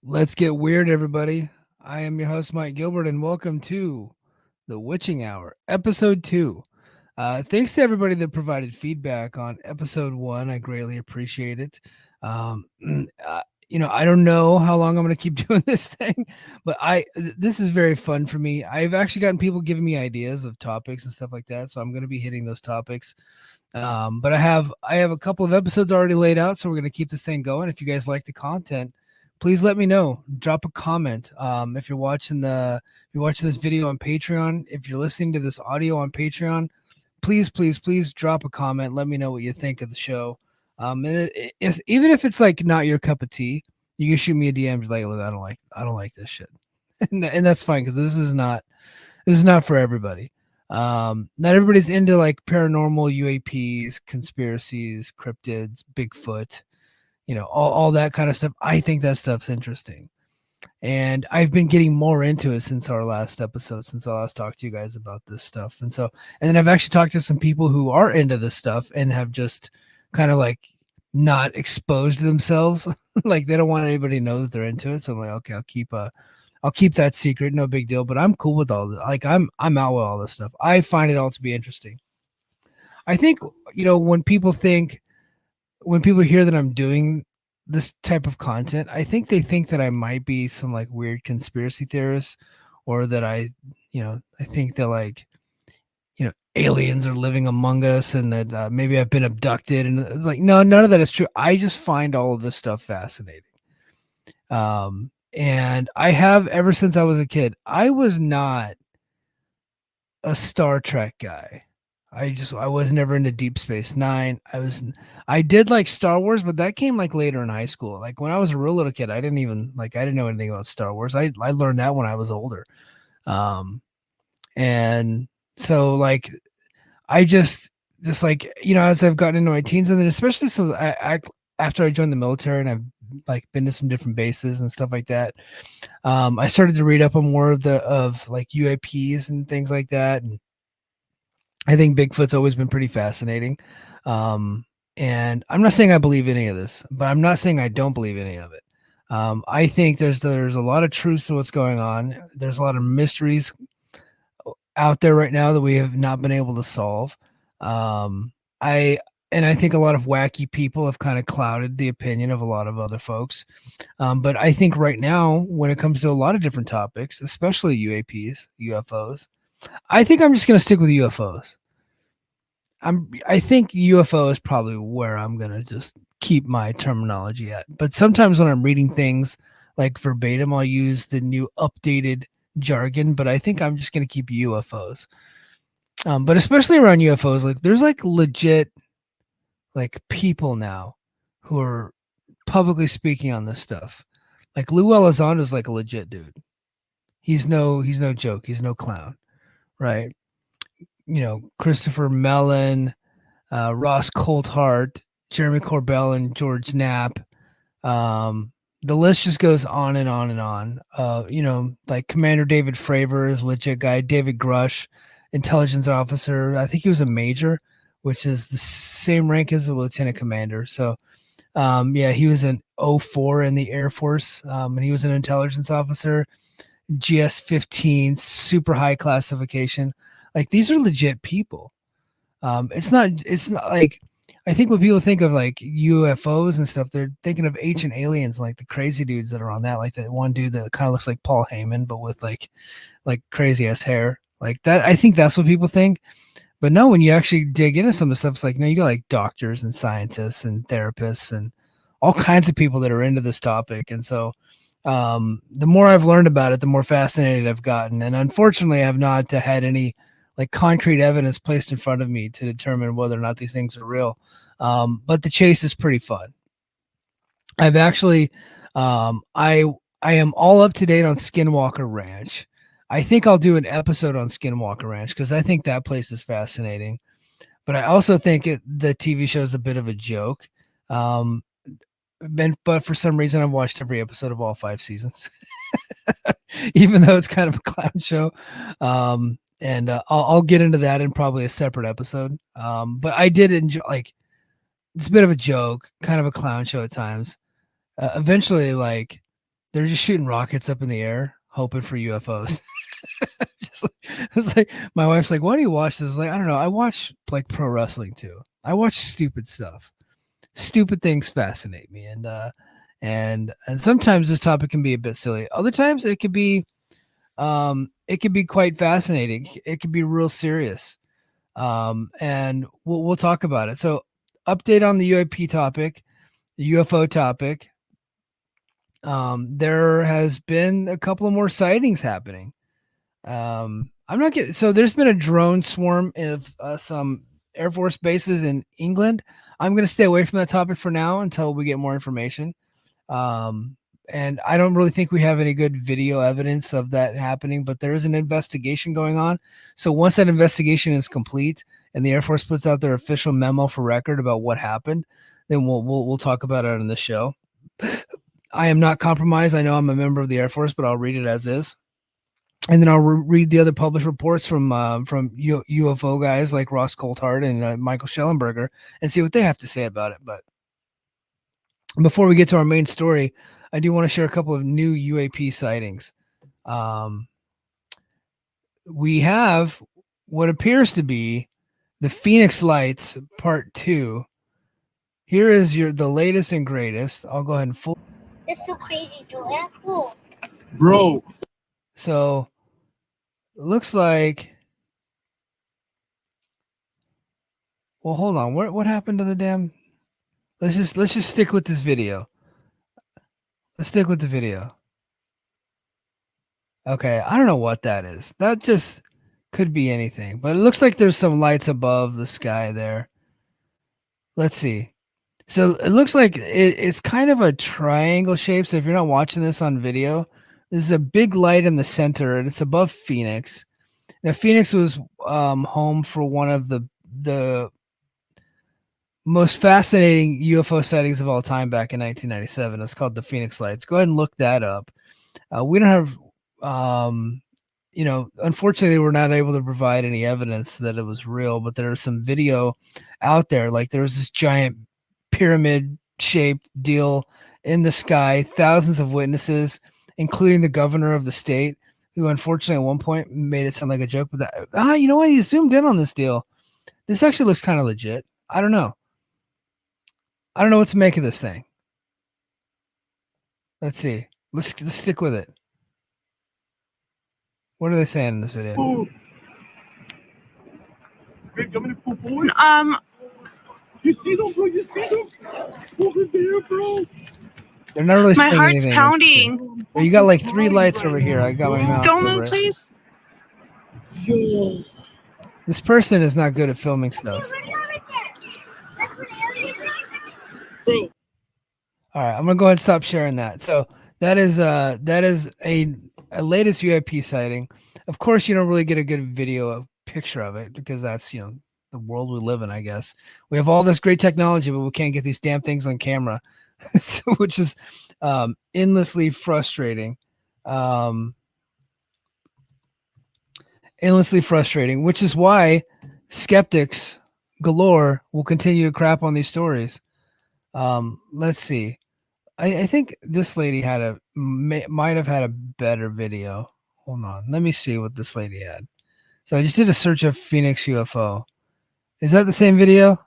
Let's get weird, everybody. I am your host, Mike Gilbert, and welcome to the Witching Hour, episode 2. Thanks to everybody that provided feedback on episode 1. I greatly appreciate it. Um, I don't know how long I'm going to keep doing this thing, but this is very fun for me. I've actually gotten people giving me ideas of topics and stuff like that, so I'm going to be hitting those topics. But I have a couple of episodes already laid out, so we're going to keep this thing going. If you guys like the content, please let me know. Drop a comment. If you're watching this video on Patreon, if you're listening to this audio on Patreon, please drop a comment. Let me know what you think of the show. Even if it's like not your cup of tea, you can shoot me a DM. Like, look, I don't like this shit, and that's fine because this is not for everybody. Not everybody's into like paranormal UAPs, conspiracies, cryptids, Bigfoot, all that kind of stuff. I think that stuff's interesting. And I've been getting more into it since our last episode, since I last talked to you guys about this stuff. And then I've actually talked to some people who are into this stuff and have just kind of like not exposed themselves. Like they don't want anybody to know that they're into it. So I'm like, okay, I'll keep that secret, no big deal. But I'm cool with all this. Like I'm out with all this stuff. I find it all to be interesting. I think when people hear that I'm doing this type of content, I think they think that I might be some like weird conspiracy theorist, or that I think that like aliens are living among us, and that maybe I've been abducted, and like no, none of that is true. I just find all of this stuff fascinating. And I have ever since I was a kid. I was not a Star Trek guy. I was never into Deep Space Nine. I did like Star Wars, but that came like later in high school. Like when I was a real little kid, I didn't know anything about Star Wars. I learned that when I was older. Um and so like I just like as I've gotten into my teens, and then especially after I joined the military and I've like been to some different bases and stuff like that. I started to read up on more of like UAPs and things like that, and I think Bigfoot's always been pretty fascinating. Um, and I'm not saying I believe any of this, but I'm not saying I don't believe any of it. I think there's a lot of truth to what's going on. There's a lot of mysteries out there right now that we have not been able to solve. Um, I I think a lot of wacky people have kind of clouded the opinion of a lot of other folks. But I think right now, when it comes to a lot of different topics, especially UAPs, UFOs, I think I'm just going to stick with UFOs. I think UFO is probably where I'm going to just keep my terminology at. But sometimes when I'm reading things like verbatim, I'll use the new updated jargon, but I think I'm just going to keep UFOs. But especially around UFOs, like there's like legit like people now who are publicly speaking on this stuff. Like Lou Elizondo is like a legit dude. He's no joke. He's no clown, right? Christopher Mellon, Ross Coulthart, Jeremy Corbell, and George Knapp. Um, the list just goes on and on and on. Like Commander David Fravor is a legit guy. David Grush, intelligence officer. I think he was a major, which is the same rank as a lieutenant commander. So, yeah, he was an 04 in the Air Force, and he was an intelligence officer. GS-15, super high classification. Like these are legit people. It's not like I think when people think of like UFOs and stuff, they're thinking of ancient aliens, like the crazy dudes that are on that, like that one dude that kind of looks like Paul Heyman, but with like crazy ass hair. Like that, I think that's what people think. But no, when you actually dig into some of the stuff, it's like no, you got like doctors and scientists and therapists and all kinds of people that are into this topic. And so the more I've learned about it, the more fascinated I've gotten. And unfortunately, I've not had any like concrete evidence placed in front of me to determine whether or not these things are real. But the chase is pretty fun. I've actually, I am all up to date on Skinwalker Ranch. I think I'll do an episode on Skinwalker Ranch because I think that place is fascinating. But I also think the TV show is a bit of a joke. Um, but for some reason, I've watched every episode of all 5 seasons, even though it's kind of a clown show. And I'll get into that in probably a separate episode. But I did enjoy, like, it's a bit of a joke, kind of a clown show at times. Eventually, like, they're just shooting rockets up in the air, hoping for UFOs. It's like my wife's like, "Why do you watch this?" Like, I don't know. I watch like pro wrestling too. I watch stupid stuff. Stupid things fascinate me, and sometimes this topic can be a bit silly. Other times it could be quite fascinating. It could be real serious. And we'll talk about it. So, update on the UAP topic, the UFO topic. There has been a couple of more sightings happening. I'm not getting so there's been a drone swarm of some Air Force bases in England. I'm going to stay away from that topic for now until we get more information. Um, and I don't really think we have any good video evidence of that happening, but there is an investigation going on. So once that investigation is complete and the Air Force puts out their official memo for record about what happened, then we'll talk about it on the show. I am not compromised. I know I'm a member of the Air Force, but I'll read it as is. And then I'll read the other published reports from UFO guys like Ross Coulthard and Michael Schellenberger and see what they have to say about it. But before we get to our main story, I do want to share a couple of new UAP sightings. We have what appears to be the Phoenix Lights Part 2. Here is the latest and greatest. I'll go ahead and full. That's so crazy, Joe. And cool. Bro. So it looks like. Well, hold on. What happened to the damn? Let's just stick with this video. Let's stick with the video. Okay, I don't know what that is. That just could be anything, but it looks like there's some lights above the sky there. Let's see. So it looks like it's kind of a triangle shape. So if you're not watching this on video, there's a big light in the center, and it's above Phoenix. Now, Phoenix was home for one of the most fascinating UFO sightings of all time back in 1997. It's called the Phoenix Lights. Go ahead and look that up. We don't have, unfortunately, we're not able to provide any evidence that it was real, but there's some video out there. Like there was this giant pyramid-shaped deal in the sky, thousands of witnesses, including the governor of the state, who unfortunately at one point made it sound like a joke. But you know what? He zoomed in on this deal. This actually looks kind of legit. I don't know what to make of this thing. Let's see. Let's stick with it. What are they saying in this video? You see them, bro? You see them? Over there, bro. They're not really saying My heart's anything. pounding. Well, you got like 3 lights over here. I got my mouth. Don't move, please. Yo. This person is not good at filming stuff. Bro. All right, I'm gonna go ahead and stop sharing that. So that is a latest UAP sighting. Of course, you don't really get a good video picture of it because that's the world we live in. I guess we have all this great technology, but we can't get these damn things on camera, which is endlessly frustrating. Endlessly frustrating, which is why skeptics galore will continue to crap on these stories. Let's see. I think this lady might have had a better video. Hold on. Let me see what this lady had. So I just did a search of Phoenix UFO. Is that the same video?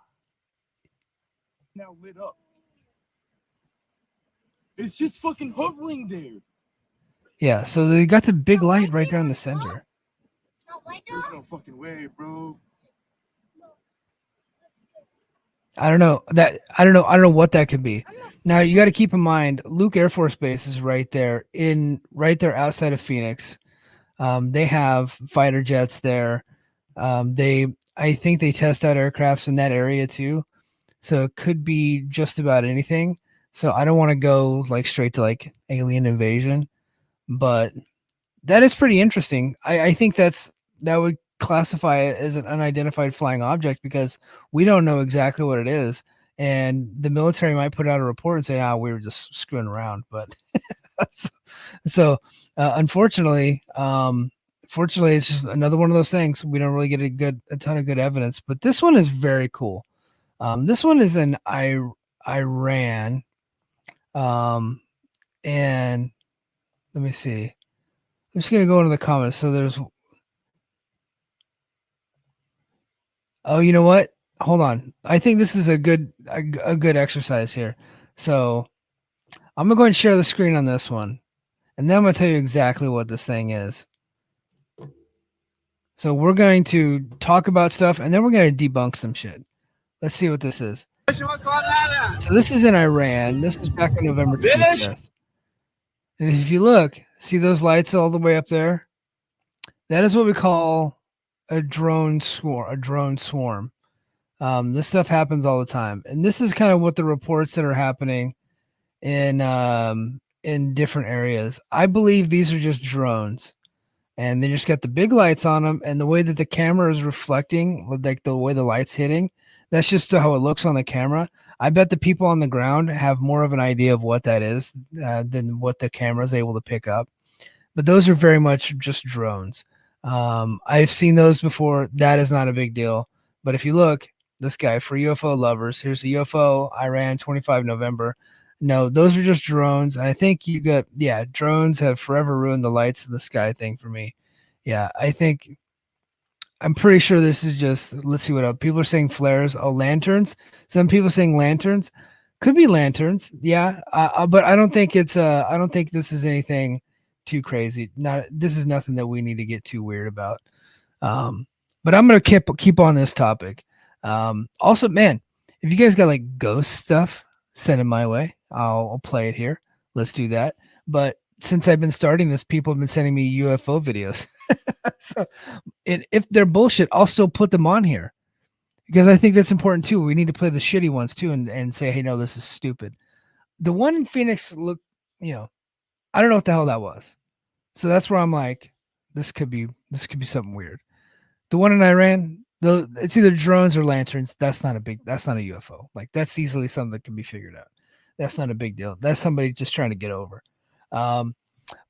Now lit up. It's just fucking hovering there. Yeah, so they got the big light right there in the center. There's no fucking way, bro. I don't know what that could be. Now you got to keep in mind, Luke Air Force Base is right there outside of Phoenix. They have fighter jets there. I think they test out aircrafts in that area too. So it could be just about anything. So I don't want to go like straight to like alien invasion, but that is pretty interesting. I think that would classify it as an unidentified flying object because we don't know exactly what it is, and the military might put out a report and say, we were just screwing around." But so unfortunately, it's just another one of those things. We don't really get a ton of good evidence, but this one is very cool. This one is in Iran, and Let me see. I'm just gonna go into the comments. So there's. Oh, you know what? Hold on. I think this is a good exercise here. So I'm gonna go ahead and share the screen on this one, and then I'm gonna tell you exactly what this thing is. So we're going to talk about stuff, and then we're going to debunk some shit. Let's see what this is. So this is in Iran. This is back on November 25th. And if you look, see those lights all the way up there? That is what we call a drone swarm. This stuff happens all the time, and this is kind of what the reports that are happening in different areas. I believe these are just drones, and they just got the big lights on them, and the way that the camera is reflecting, like the way the light's hitting, that's just how it looks on the camera. I bet the people on the ground have more of an idea of what that is than what the camera is able to pick up. But those are very much just drones. I've seen those before. That is not a big deal. But if you look, this guy, for UFO lovers, here's a UFO, Iran, 25 November. No, those are just drones. And I think drones have forever ruined the lights in the sky thing for me. Yeah, I'm pretty sure this is just, let's see what else. People are saying flares. Oh, lanterns. Some people saying lanterns. Could be lanterns. Yeah. But I don't think I don't think this is anything too crazy. This is nothing that we need to get too weird about. But I'm going to keep on this topic. Also, man, if you guys got like ghost stuff, send it my way. I'll play it here. Let's do that. But since I've been starting this, people have been sending me UFO videos. So if they're bullshit, I'll still put them on here because I think that's important too. We need to play the shitty ones too and say, hey, no, this is stupid. The one in Phoenix looked, I don't know what the hell that was. So that's where I'm like, this could be something weird. The one in Iran, it's either drones or lanterns. That's not a UFO. Like that's easily something that can be figured out. That's not a big deal. That's somebody just trying to get over.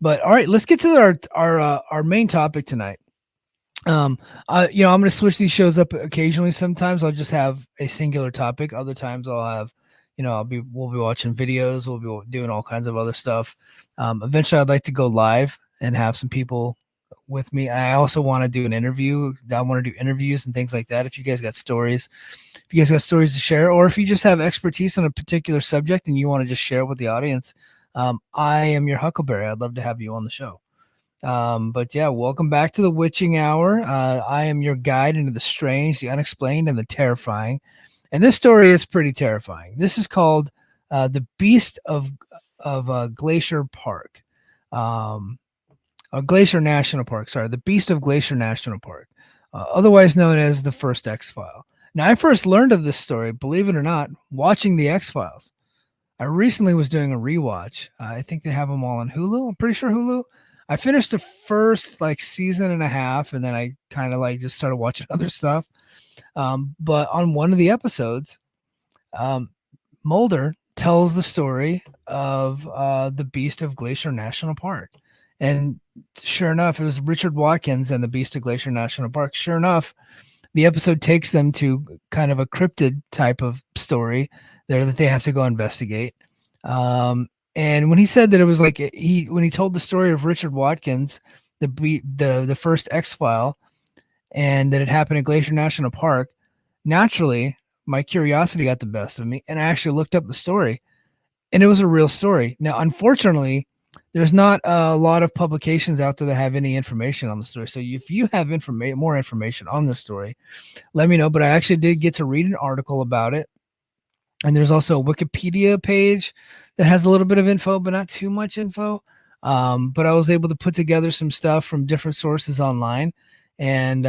But all right, let's get to our main topic tonight. I'm going to switch these shows up occasionally. Sometimes I'll just have a singular topic. Other times I'll have, we'll be watching videos. We'll be doing all kinds of other stuff. Eventually I'd like to go live and have some people with me. I also want to do an interview. I want to do interviews and things like that. If you guys got stories, to share, or if you just have expertise on a particular subject and you want to just share with the audience, I am your Huckleberry. I'd love to have you on the show. But yeah, welcome back to the Witching Hour. I am your guide into the strange, the unexplained, and the terrifying. And this story is pretty terrifying. This is called The Beast of Glacier Park. Glacier National Park. Sorry, The Beast of Glacier National Park, otherwise known as the first X-File. Now, I first learned of this story, believe it or not, watching the X-Files. I recently was doing a rewatch. I think they have them all on Hulu. I'm pretty sure Hulu. I finished the first season and a half, and then I kind of just started watching other stuff. But on one of the episodes, Mulder tells the story of the Beast of Glacier National Park. And sure enough, it was Richard Watkins and the Beast of Glacier National Park. Sure enough, the episode takes them to kind of a cryptid type of story there that they have to go investigate. And when he said that it was when he told the story of Richard Watkins, the first X-File, and that it happened at Glacier National Park, naturally, my curiosity got the best of me, and I actually looked up the story, and it was a real story. Now, unfortunately, there's not a lot of publications out there that have any information on the story. So if you have more information on this story, let me know. But I actually did get to read an article about it. And there's also a Wikipedia page that has a little bit of info, but not too much info. But I was able to put together some stuff from different sources online and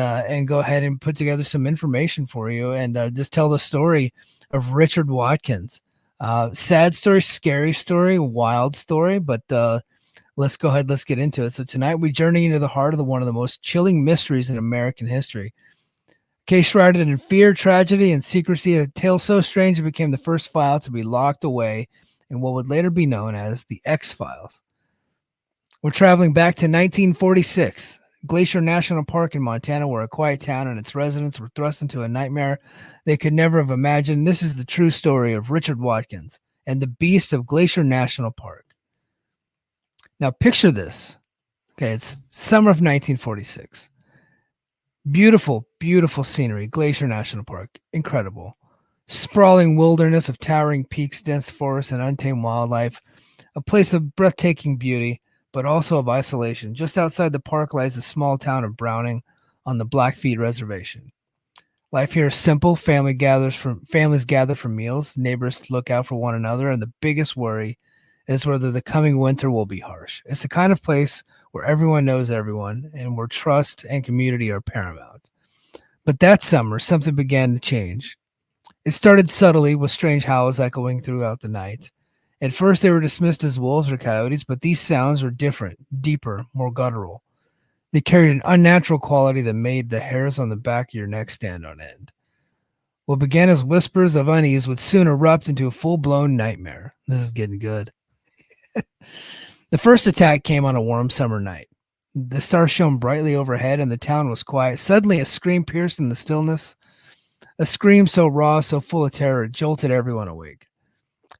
go ahead and put together some information for you and just tell the story of Richard Watkins. Sad story, scary story, wild story, but let's go ahead. Let's get into it. So tonight we journey into the heart of one of the most chilling mysteries in American history. Case shrouded in fear, tragedy, and secrecy, a tale so strange it became the first file to be locked away in what would later be known as the X-Files. We're traveling back to 1946, Glacier National Park in Montana, where a quiet town and its residents were thrust into a nightmare they could never have imagined. This is the true story of Richard Watkins and the Beast of Glacier National Park. Now picture this. Okay, it's summer of 1946. Beautiful, beautiful scenery. Glacier National Park. Incredible. Sprawling wilderness of towering peaks, dense forests, and untamed wildlife. A place of breathtaking beauty, but also of isolation. Just outside the park lies the small town of Browning on the Blackfeet Reservation. Life here is simple. Families gather for meals. Neighbors look out for one another, and the biggest worry is whether the coming winter will be harsh. It's the kind of place where everyone knows everyone, and where trust and community are paramount. But that summer, something began to change. It started subtly with strange howls echoing throughout the night. At first, they were dismissed as wolves or coyotes, but these sounds were different, deeper, more guttural. They carried an unnatural quality that made the hairs on the back of your neck stand on end. What began as whispers of unease would soon erupt into a full-blown nightmare. This is getting good. The first attack came on a warm summer night. The stars shone brightly overhead and the town was quiet. Suddenly, a scream pierced in the stillness. A scream so raw, so full of terror, it jolted everyone awake.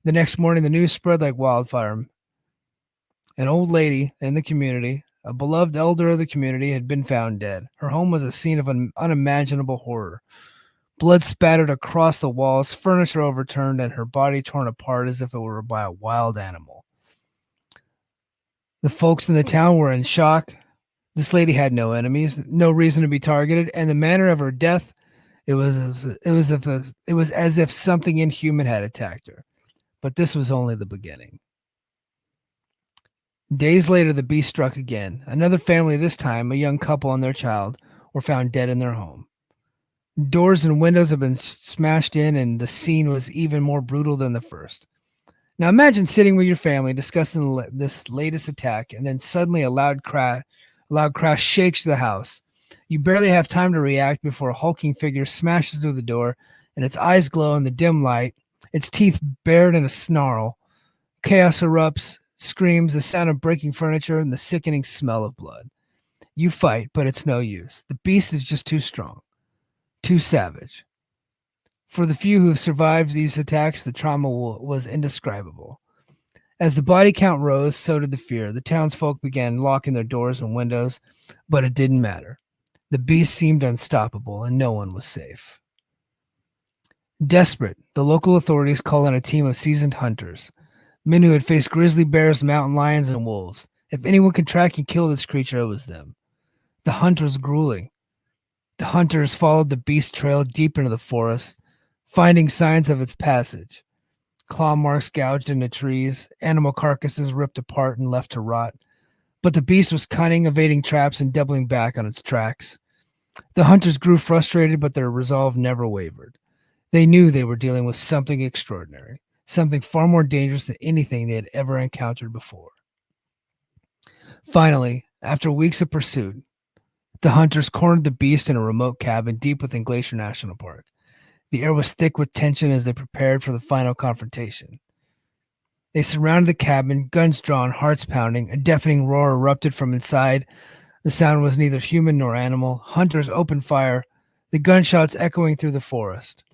The next morning, the news spread like wildfire. An old lady in the community, a beloved elder of the community, had been found dead. Her home was a scene of unimaginable horror. Blood spattered across the walls, furniture overturned, and her body torn apart as if it were by a wild animal. The folks in the town were in shock. This lady had no enemies, no reason to be targeted, and the manner of her death, it was as if something inhuman had attacked her. But this was only the beginning. Days later, the beast struck again. Another family, this time a young couple and their child, were found dead in their home. Doors and windows had been smashed in, and the scene was even more brutal than the first. Now imagine sitting with your family discussing this latest attack, and then suddenly a loud crash shakes the house. You barely have time to react before a hulking figure smashes through the door, and its eyes glow in the dim light, its teeth bared in a snarl. Chaos erupts, screams, the sound of breaking furniture, and the sickening smell of blood. You fight, but it's no use. The beast is just too strong, too savage. For the few who survived these attacks, the trauma was indescribable. As the body count rose, so did the fear. The townsfolk began locking their doors and windows, but it didn't matter. The beast seemed unstoppable, and no one was safe. Desperate, the local authorities called in a team of seasoned hunters, men who had faced grizzly bears, mountain lions, and wolves. If anyone could track and kill this creature, it was them. The hunt was grueling. The hunters followed the beast trail deep into the forest, finding signs of its passage. Claw marks gouged into trees, animal carcasses ripped apart and left to rot. But the beast was cunning, evading traps and doubling back on its tracks. The hunters grew frustrated, but their resolve never wavered. They knew they were dealing with something extraordinary, something far more dangerous than anything they had ever encountered before. Finally, after weeks of pursuit, the hunters cornered the beast in a remote cabin deep within Glacier National Park. The air was thick with tension as they prepared for the final confrontation. They surrounded the cabin, guns drawn, hearts pounding. A deafening roar erupted from inside. The sound was neither human nor animal. Hunters opened fire, the gunshots echoing through the forest.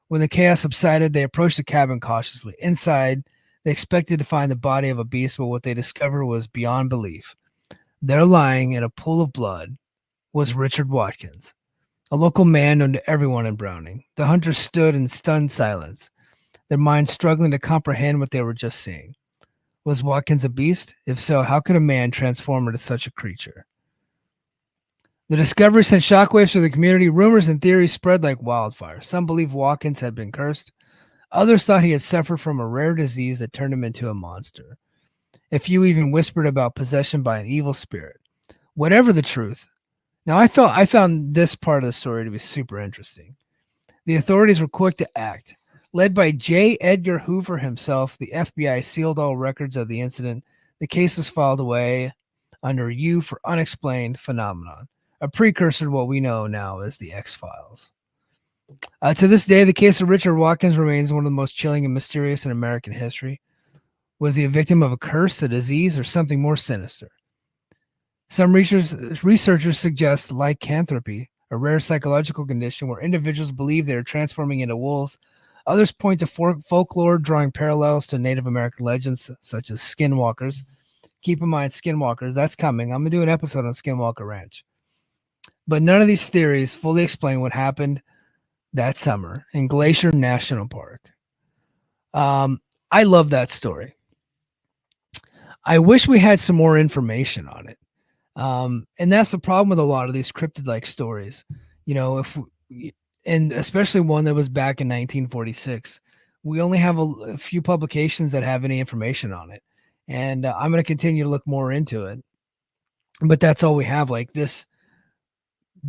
When the chaos subsided, they approached the cabin cautiously. Inside, they expected to find the body of a beast, but what they discovered was beyond belief. There, lying in a pool of blood, was Richard Watkins, a local man known to everyone in Browning. The hunters stood in stunned silence, their minds struggling to comprehend what they were just seeing. Was Watkins a beast? If so, how could a man transform into such a creature? The discovery sent shockwaves through the community. Rumors and theories spread like wildfire. Some believed Watkins had been cursed. Others thought he had suffered from a rare disease that turned him into a monster. A few even whispered about possession by an evil spirit. Whatever the truth. Now, I found this part of the story to be super interesting. The authorities were quick to act. Led by J. Edgar Hoover himself, the FBI sealed all records of the incident. The case was filed away under U for unexplained phenomenon, a precursor to what we know now as the X-Files. To this day, the case of Richard Watkins remains one of the most chilling and mysterious in American history. Was he a victim of a curse, a disease, or something more sinister? Some researchers suggest lycanthropy, a rare psychological condition where individuals believe they are transforming into wolves. Others point to folklore, drawing parallels to Native American legends such as skinwalkers, keep in mind skinwalkers. That's coming. I'm going to do an episode on Skinwalker Ranch. But none of these theories fully explain what happened that summer in Glacier National Park. I love that story. I wish we had some more information on it. And that's the problem with a lot of these cryptid-like stories. And especially one that was back in 1946. We only have a few publications that have any information on it. And I'm going to continue to look more into it. But that's all we have. Like, this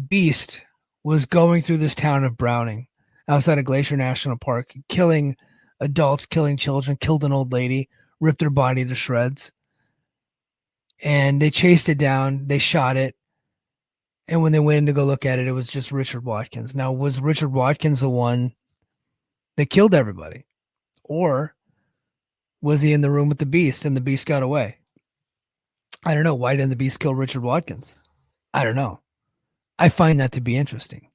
beast was going through this town of Browning outside of Glacier National Park, killing adults, killing children, killed an old lady, ripped her body to shreds. And they chased it down. They shot it. And when they went in to go look at it, it was just Richard Watkins. Now, was Richard Watkins the one that killed everybody? Or was he in the room with the beast and the beast got away? I don't know. Why didn't the beast kill Richard Watkins? I don't know. I find that to be interesting.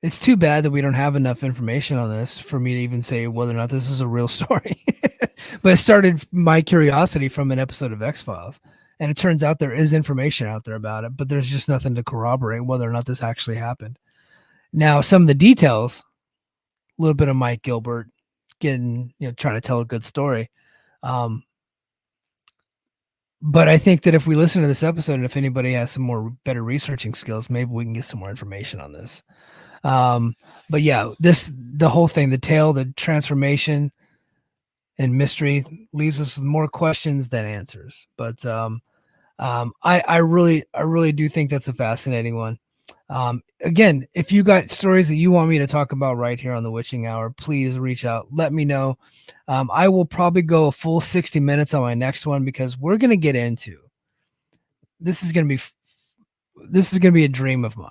It's too bad that we don't have enough information on this for me to even say whether or not this is a real story. But it started my curiosity from an episode of X-Files. And it turns out there is information out there about it, but there's just nothing to corroborate whether or not this actually happened. Now, some of the details, a little bit of Mike Gilbert trying to tell a good story. But I think that if we listen to this episode, and if anybody has some better researching skills, maybe we can get some more information on this. But yeah, the whole thing, the tale, the transformation and mystery leaves us with more questions than answers. But I really do think that's a fascinating one. Again, if you got stories that you want me to talk about right here on the Witching Hour, please reach out. Let me know. I will probably go a full 60 minutes on my next one because we're going to get into this is going to be a dream of mine.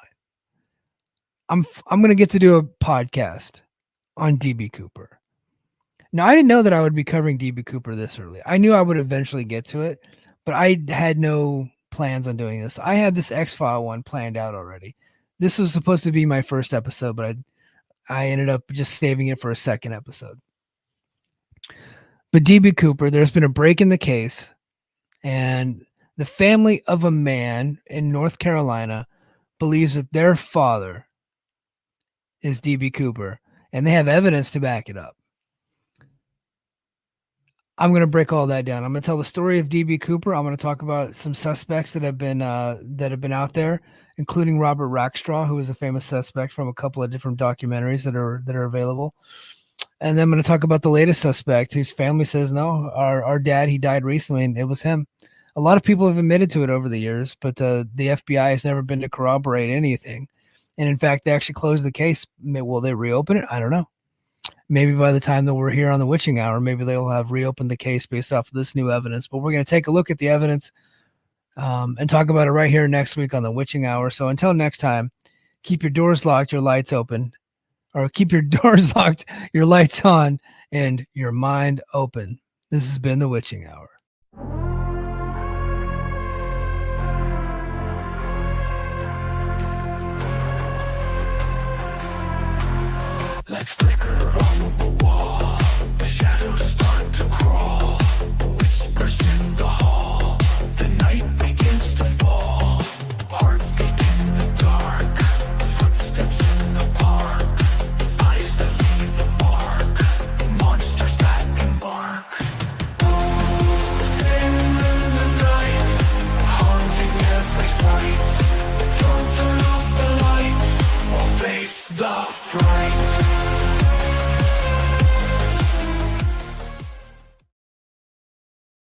I'm going to get to do a podcast on DB Cooper. Now, I didn't know that I would be covering DB Cooper this early. I knew I would eventually get to it, but I had no plans on doing this. I had this X-File one planned out already. This was supposed to be my first episode, but I ended up just saving it for a second episode. But DB Cooper, there's been a break in the case, and the family of a man in North Carolina believes that their father is DB Cooper, and they have evidence to back it up. I'm going to break all that down. I'm going to tell the story of DB Cooper. I'm going to talk about some suspects that have been out there, including Robert Rackstraw, who is a famous suspect from a couple of different documentaries that are available. And then I'm going to talk about the latest suspect whose family says, no, our dad, he died recently, and it was him. A lot of people have admitted to it over the years, but the FBI has never been to corroborate anything. And in fact, they actually closed the case. Will they reopen it? I don't know. Maybe by the time that we're here on the Witching Hour, maybe they'll have reopened the case based off of this new evidence. But we're going to take a look at the evidence and talk about it right here next week on the Witching Hour. So until next time, keep your doors locked, your lights open, or keep your doors locked, your lights on, and your mind open. This has been the Witching Hour. Let's flicker on the wall. Shadows start to crawl.